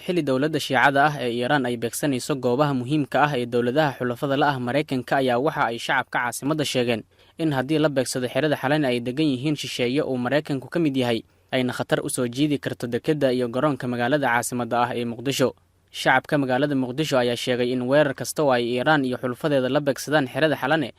xilli dowladda Shiicada ah ee Iiraan ay beegsanayso goobaha muhiimka ah ee dowladaha xulafada la ah Mareykanka ayaa waxa ay shacabka caasimadda sheegeen in haddii la beegsado xerada Xalane ay degan yihiin shisheeye uu Mareykanku ka mid yahay ayna khatar u soo jiidi karto dekedda iyo garoonka magaalada caasimadda ah ee Muqdisho. Shacabka magaalada Muqdisho ayaa sheegay in weerar kasta oo ay Iiraan iyo xulafadeeda la beegsadaan xerada Xalane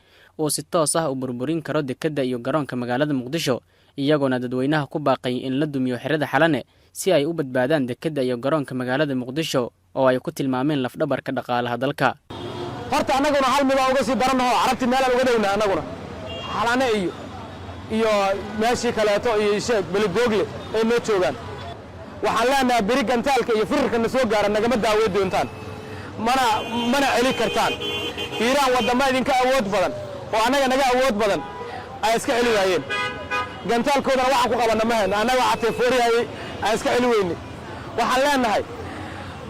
uu si toos ah u burburin karo dekedda iyo garoonka magaalada Muqdisho, iyagoona dadweynaha ku baaqay in la dumiyo xerada Xalane si ay u badbaadaan dekedda iyo garoonka magaalada Muqdisho oo ay ku tilmaameen lafdhabarka dhaqaalaha dalka. horta anaguna hal mid uga sii daranaho aragti meel uga dhawna anaguna Xalane iyo meeshii kaleeto iyo sheeg Beledoogle ay noo joogaan. waxaan leenahay beri gantaalka iyo firarka soo gaara nagama daaweyn doontaan mana celi kartaan. Iiraan wadamo idinka awood badan oo anaga naga awood badan ay iska celi waayeen. gantaalkoodana waxa ku qabana ma hayno anaga waxaa fooriyay ay iska celi weynay. waxaan leenahay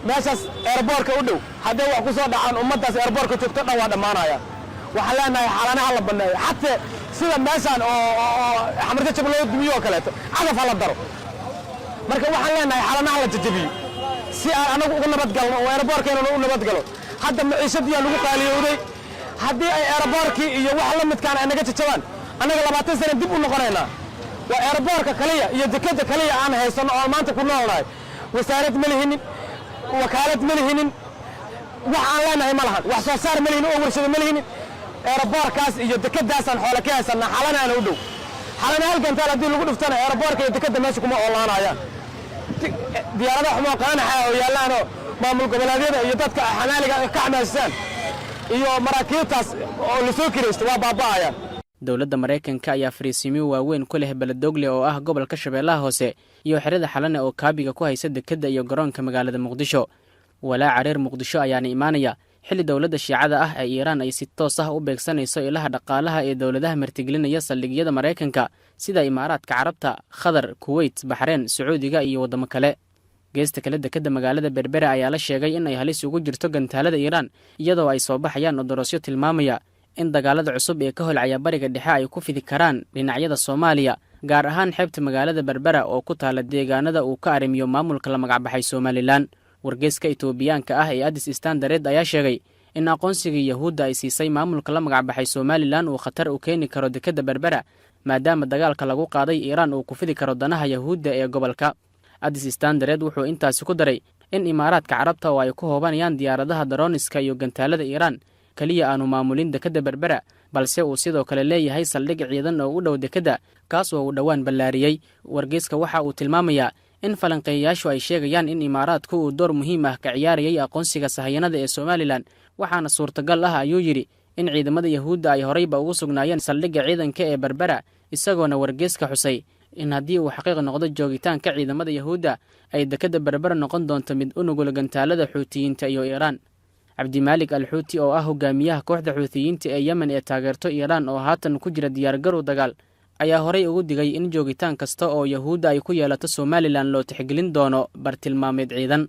meeshaas airportka u dhow haddii wax ku soo dhacaan ummadaas airportka joogto dhan waa dhamaanayaan. waxaan leenahay Xalane la baneeyo xataa sida meeshan oo xamarka jablo dumiyo kaleeto cadaf la daro. marka waxaan leenahay Xalane la jajabiyo si aan anagu uga nabad galno oo airportkeena u nabad galo. hadda maciishadii lagu qaaliyowday haddii ay airportkii iyo wax la midkaan ay naga jajabaan anaga 20 sano dib u noqonaynaa. waa airportka kaliya iyo dekedda kaliya aan haysano oo maanta ku noolnahay. wasaarad ma lihinin, wakaalad ma lihinin, wax aan leenahay ma lahan, wax soo saar ma lihinin oo warshado ma lihinin. airportkaas iyo dekeddaasaan xoolo ka haysanaa. Xalane u dhow. Xalane halkantaal haddii lagu dhiftana airportka iyo dekedda meesha kuma oolaanayaan. diyaaradaha xumo qaanaxa oo yaalaano maamul goboleedyada iyo dadka xamaaliga ka xamaasaan iyo maraakiibtaas oo la soo kireysto waa baaba'ayaan. dowladda Mareykanka ayaa fariisimo waaweyn ku leh Beledoogle oo ah gobolka Shabeellaha Hoose iyo xerada Xalane oo kaabiga ku haysa dekedda iyo garoonka magaalada Muqdisho. walaaca reer Muqdisho ayaana imaanaya xilli dowladda Shiicada ah ee Iiraan ay si toos ah u beegsanayso ilaha dhaqaalaha ee dowladaha martigelinaya saldhigyada Mareykanka sida Imaaraadka Carabta, Qatar, Kuwait, Bahrain, Sacuudiga iyo wadamo kale. geesta kale dekedda magaalada Berbera ayaa la sheegay in ay halis ugu jirto gantaalada Iiraan iyadoo ay soo baxayaan odorosyo tilmaamaya in dagaalada cusub ee ka holcaya bariga dhexe ay ku fidi karaan dhinacyada Soomaaliya, gaar ahaan xeebta magaalada Berbera oo ku taala deegaanada uu ka arrimiyo maamulka la magacbaxay Somaliland. wargeyska Itoobiyaanka ah ee Addis Standard ayaa sheegay in aqoonsiga Yahuudda ay siisay maamulka la magacbaxay Somaliland uu khatar u keeni karo dekedda Berbera maadaama dagaalka lagu qaaday Iiraan uu ku fidi karo danaha Yahuudda ee gobolka. Addis Standard wuxuu intaasi ku daray in Imaaraadka Carabta oo ay ku hoobanayaan diyaaradaha droniska iyo gantaalada Iiraan kaliya aanu maamulin dekedda Berbera, balse uu sidoo kale leeyahay saldhig ciidan oo u dhow dekedda kaas oo uu dhawaan ballaariyay. wargeyska waxa uu tilmaamayaa in falanqeeyayaashu ay sheegayaan in Imaaraadku uu door muhiim ah ka ciyaarayay aqoonsiga sahayanada ee Somaliland, waxaana suurtagal ah ayuu yiri in ciidamada Yahuudda ay horeyba ugu sugnaayeen saldhigga ciidanka ee Berbera, isagoona wargeyska xusay in haddii uu xaqiiq noqdo joogitaanka ciidamada Yahuudda ay dekedda Berbera noqon doonto mid u nugul gantaalada Xuutiyiinta iyo Iiraan. Cabdimaalik al-Xuuti oo ah hogaamiyaha kooxda Xuutiyiinta ee Yemen ee taageerto Iiraan oo haatan ku jira diyaargarow dagaal ayaa horey ugu digay in joogitaan kasta oo Yahuudda ay ku yeelato Somaliland loo tixgelin doono bartilmaameed ciidan.